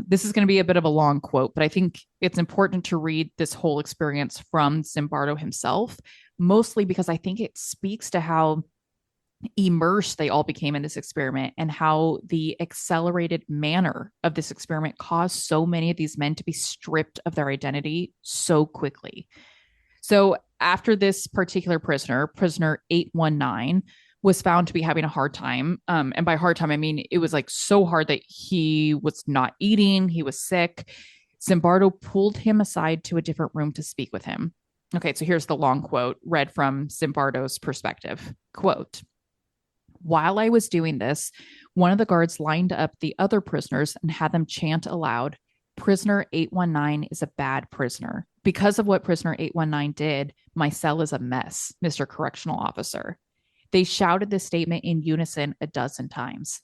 This is going to be a bit of a long quote, but I think it's important to read this whole experience from Zimbardo himself, mostly because I think it speaks to how immersed they all became in this experiment and how the accelerated manner of this experiment caused so many of these men to be stripped of their identity so quickly. So after this particular prisoner 819, was found to be having a hard time. And by hard time, I mean, it was like so hard that he was not eating, he was sick. Zimbardo pulled him aside to a different room to speak with him. Okay, so here's the long quote read from Zimbardo's perspective. Quote, "While I was doing this, one of the guards lined up the other prisoners and had them chant aloud, 'Prisoner 819 is a bad prisoner. Because of what prisoner 819 did, my cell is a mess, Mr. Correctional Officer.' They shouted this statement in unison a dozen times.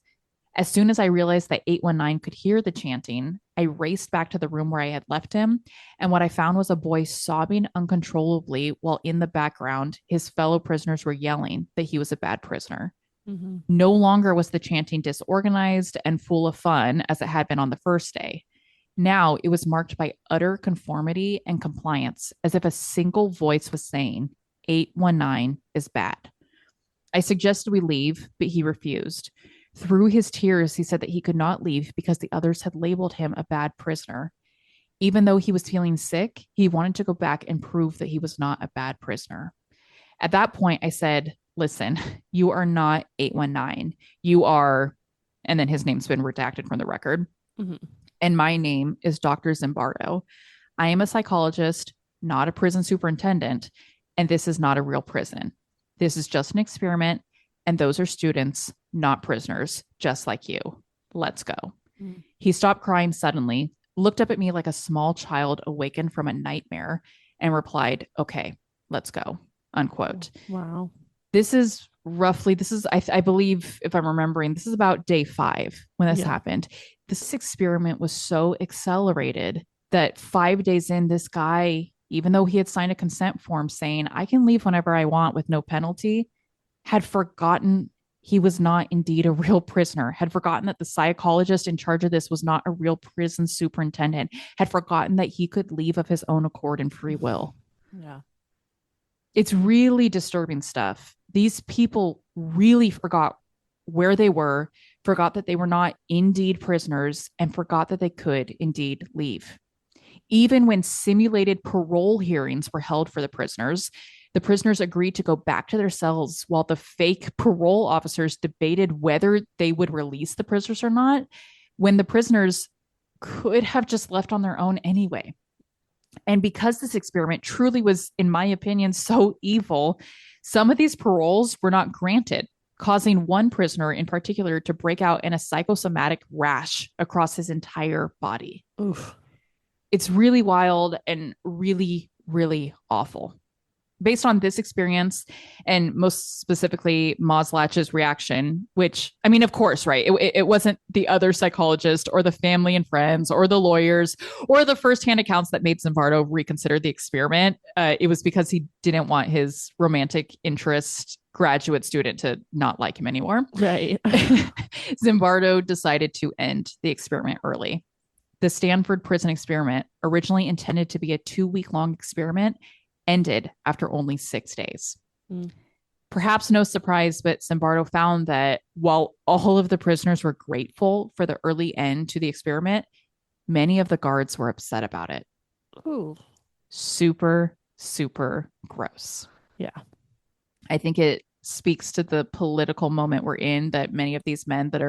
As soon as I realized that 819 could hear the chanting, I raced back to the room where I had left him, and what I found was a boy sobbing uncontrollably while in the background, his fellow prisoners were yelling that he was a bad prisoner. Mm-hmm. No longer was the chanting disorganized and full of fun as it had been on the first day. Now it was marked by utter conformity and compliance, as if a single voice was saying, 819 is bad. I suggested we leave, but he refused. Through his tears, he said that he could not leave because the others had labeled him a bad prisoner. Even though he was feeling sick, he wanted to go back and prove that he was not a bad prisoner. At that point, I said, listen, you are not 819. You are," and then his name's been redacted from the record. Mm-hmm. "And my name is Dr. Zimbardo. I am a psychologist, not a prison superintendent, and this is not a real prison. This is just an experiment, and those are students, not prisoners, just like you. Let's go." Mm-hmm. He stopped crying suddenly, looked up at me like a small child awakened from a nightmare, and replied, "Okay, let's go." unquote. Wow. I believe, if I'm remembering, this is about day 5 when this Yeah. happened. This experiment was so accelerated that 5 days in, this guy, even though he had signed a consent form saying, I can leave whenever I want with no penalty, had forgotten he was not indeed a real prisoner, had forgotten that the psychologist in charge of this was not a real prison superintendent, had forgotten that he could leave of his own accord and free will. Yeah. It's really disturbing stuff. These people really forgot where they were, forgot that they were not indeed prisoners, and forgot that they could indeed leave. Even when simulated parole hearings were held for the prisoners agreed to go back to their cells while the fake parole officers debated whether they would release the prisoners or not, when the prisoners could have just left on their own anyway. And because this experiment truly was, in my opinion, so evil, some of these paroles were not granted, causing one prisoner in particular to break out in a psychosomatic rash across his entire body. Oof. It's really wild and really, really awful. Based on this experience, and most specifically Moslach's reaction, which, I mean, of course, right? It wasn't the other psychologist or the family and friends or the lawyers or the firsthand accounts that made Zimbardo reconsider the experiment. It was because he didn't want his romantic interest graduate student to not like him anymore. Right. Zimbardo decided to end the experiment early. The Stanford Prison Experiment, originally intended to be a 2-week-long experiment, ended after only 6 days. Perhaps no surprise, but Zimbardo found that while all of the prisoners were grateful for the early end to the experiment, many of the guards were upset about it. Ooh. Super, super gross. Yeah. I think it speaks to the political moment we're in, that many of these men that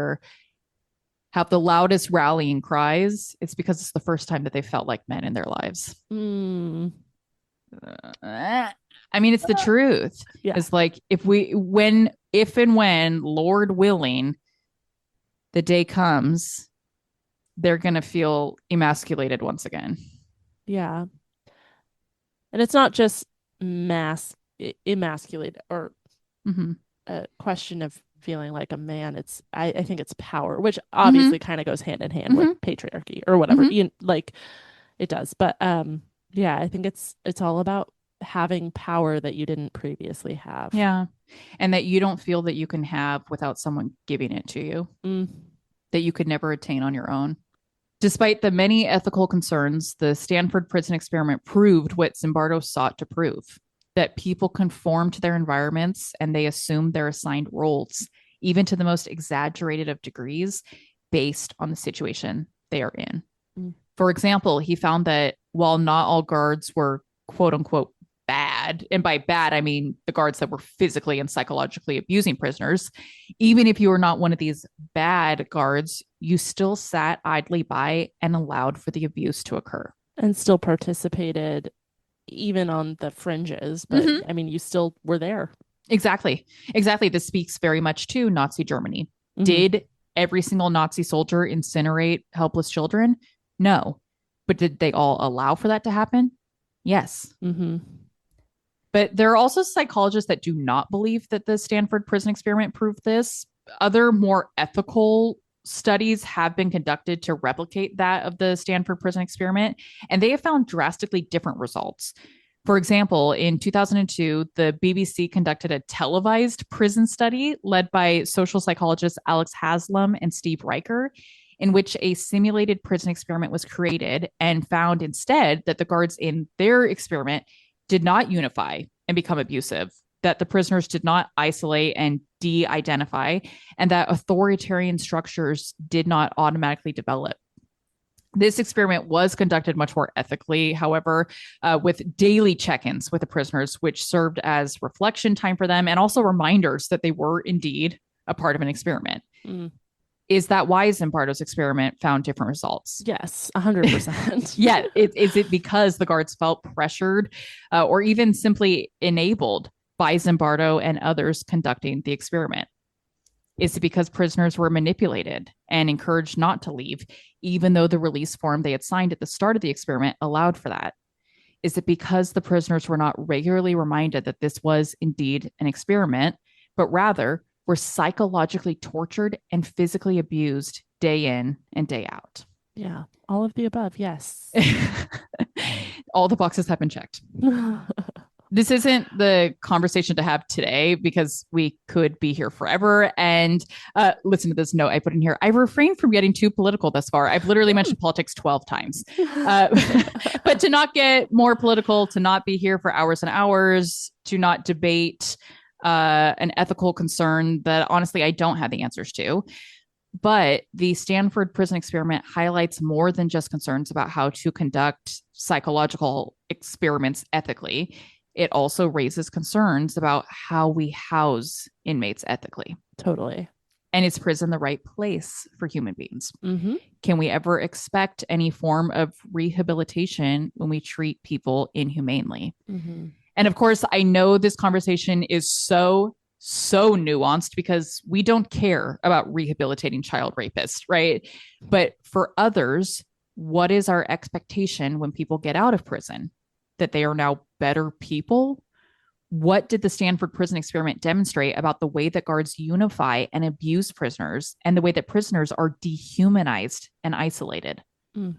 have the loudest rallying cries, it's because it's the first time that they felt like men in their lives. I mean, it's the truth. Yeah. It's like, if and when, Lord willing, the day comes, they're going to feel emasculated once again. Yeah. And it's not just emasculated or a question of feeling like a man. I think it's power, which obviously kind of goes hand in hand with patriarchy or whatever. It does. But yeah, I think it's all about having power that you didn't previously have. Yeah. And that you don't feel that you can have without someone giving it to you, that you could never attain on your own. Despite the many ethical concerns, the Stanford Prison Experiment proved what Zimbardo sought to prove, that people conform to their environments and they assume their assigned roles, even to the most exaggerated of degrees, based on the situation they are in. For example, he found that while not all guards were quote unquote bad, and by bad, I mean the guards that were physically and psychologically abusing prisoners, even if you were not one of these bad guards, you still sat idly by and allowed for the abuse to occur. And still participated even on the fringes, but I mean, you still were there. Exactly. This speaks very much to Nazi Germany. Did every single Nazi soldier incinerate helpless children? No. But did they all allow for that to happen? Yes. But there are also psychologists that do not believe that the Stanford Prison Experiment proved this. Other more ethical studies have been conducted to replicate that of the Stanford Prison Experiment, and they have found drastically different results. For example, in 2002, the BBC conducted a televised prison study led by social psychologists Alex Haslam and Steve Riker, in which a simulated prison experiment was created, and found instead that the guards in their experiment did not unify and become abusive, that the prisoners did not isolate and de-identify, and that authoritarian structures did not automatically develop. This experiment was conducted much more ethically, however, with daily check-ins with the prisoners, which served as reflection time for them and also reminders that they were indeed a part of an experiment. Is that why Zimbardo's experiment found different results? Yes, 100%. Yeah. Is it because the guards felt pressured or even simply enabled by Zimbardo and others conducting the experiment? Is it because prisoners were manipulated and encouraged not to leave, even though the release form they had signed at the start of the experiment allowed for that? is that because the prisoners were not regularly reminded that this was indeed an experiment, but rather were psychologically tortured and physically abused day in and day out. Yeah, all of the above, yes. All the boxes have been checked. This isn't the conversation to have today because we could be here forever. And listen to this note I put in here. I've refrained from getting too political thus far. I've literally mentioned politics 12 times. But to not get more political, to not be here for hours and hours, to not debate an ethical concern that honestly I don't have the answers to. But the Stanford Prison Experiment highlights more than just concerns about how to conduct psychological experiments ethically. It also raises concerns about how we house inmates ethically. Totally. And is prison the right place for human beings? Mm-hmm. Can we ever expect any form of rehabilitation when we treat people inhumanely? Mm-hmm. And of course, I know this conversation is so nuanced because we don't care about rehabilitating child rapists, right? But for others, what is our expectation when people get out of prison? That they are now better people? What did the Stanford Prison Experiment demonstrate about the way that guards unify and abuse prisoners and the way that prisoners are dehumanized and isolated? Mm.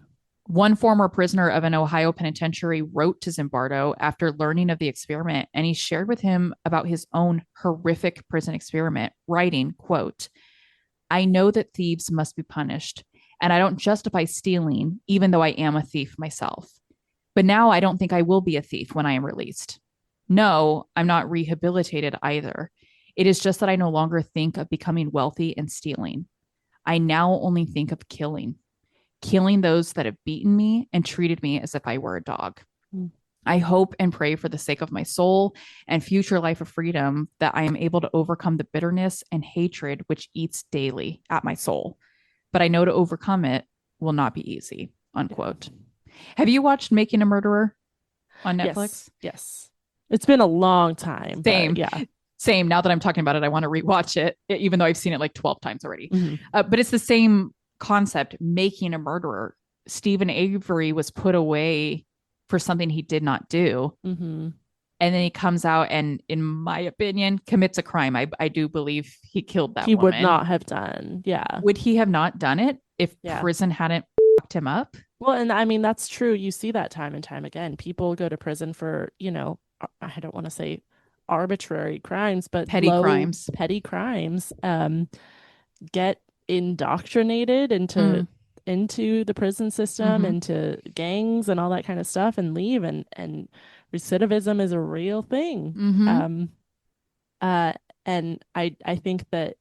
One former prisoner of an Ohio penitentiary wrote to Zimbardo after learning of the experiment, and he shared with him about his own horrific prison experiment, writing, quote, "I know that thieves must be punished, and I don't justify stealing, even though I am a thief myself. But now I don't think I will be a thief when I am released. No, I'm not rehabilitated either. It is just that I no longer think of becoming wealthy and stealing. I now only think of killing those that have beaten me and treated me as if I were a dog. I hope and pray for the sake of my soul and future life of freedom that I am able to overcome the bitterness and hatred which eats daily at my soul. But I know to overcome it will not be easy," unquote. Have you watched Making a Murderer on Netflix? Yes. It's been a long time. Same. Yeah. Same. Now that I'm talking about it, I want to rewatch it, even though I've seen it like 12 times already. Mm-hmm. But it's the same concept, making a murderer. Stephen Avery was put away for something he did not do. Mm-hmm. And then he comes out and, in my opinion, commits a crime. I do believe he killed that woman. He would not have done. Yeah. Would he have not done it if prison hadn't fucked him up? Well, and I mean, that's true. You see that time and time again. People go to prison for, I don't want to say arbitrary crimes, but petty crimes, get indoctrinated into the prison system, into gangs and all that kind of stuff, and leave. And recidivism is a real thing. And I think that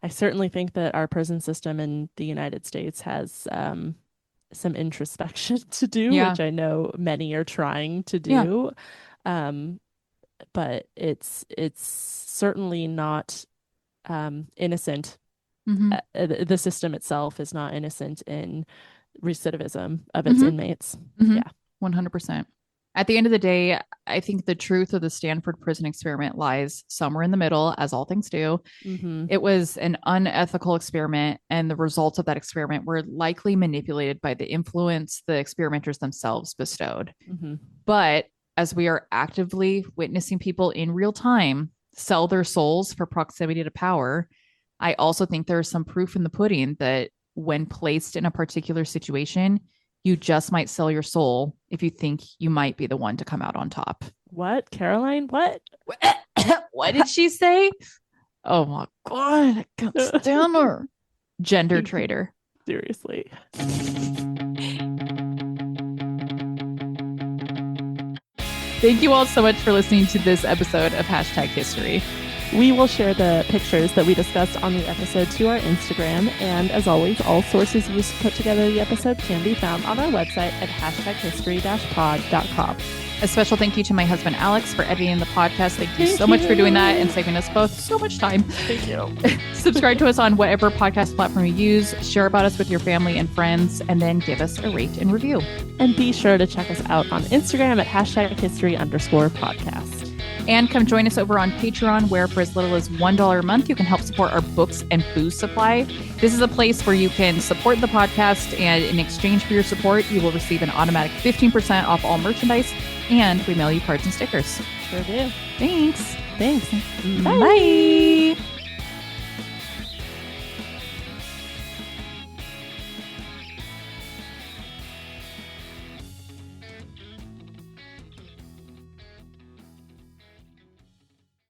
I certainly think that our prison system in the United States has some introspection to do, which I know many are trying to do. But it's certainly not innocent. The system itself is not innocent in recidivism of its inmates. Yeah, 100%. At the end of the day, I think the truth of the Stanford Prison Experiment lies somewhere in the middle, as all things do. It was an unethical experiment, and the results of that experiment were likely manipulated by the influence the experimenters themselves bestowed. But as we are actively witnessing people in real time sell their souls for proximity to power, I also think there's some proof in the pudding that when placed in a particular situation, you just might sell your soul if you think you might be the one to come out on top. What? Caroline? What? What did she say? Oh my God, I can't stand her. Gender traitor. Seriously. Thank you all so much for listening to this episode of Hashtag History. We will share the pictures that we discussed on the episode to our Instagram. And as always, all sources used to put together the episode can be found on our website at hashtaghistory-pod.com. A special thank you to my husband, Alex, for editing the podcast. Thank you so much for doing that and saving us both so much time. Thank you. Subscribe to us on whatever podcast platform you use. Share about us with your family and friends, and then give us a rate and review. And be sure to check us out on Instagram at hashtag history_podcast. And come join us over on Patreon, where for as little as $1 a month, you can help support our books and booze supply. This is a place where you can support the podcast, and in exchange for your support, you will receive an automatic 15% off all merchandise, and we mail you cards and stickers. Sure do. Thanks. Thanks. Bye.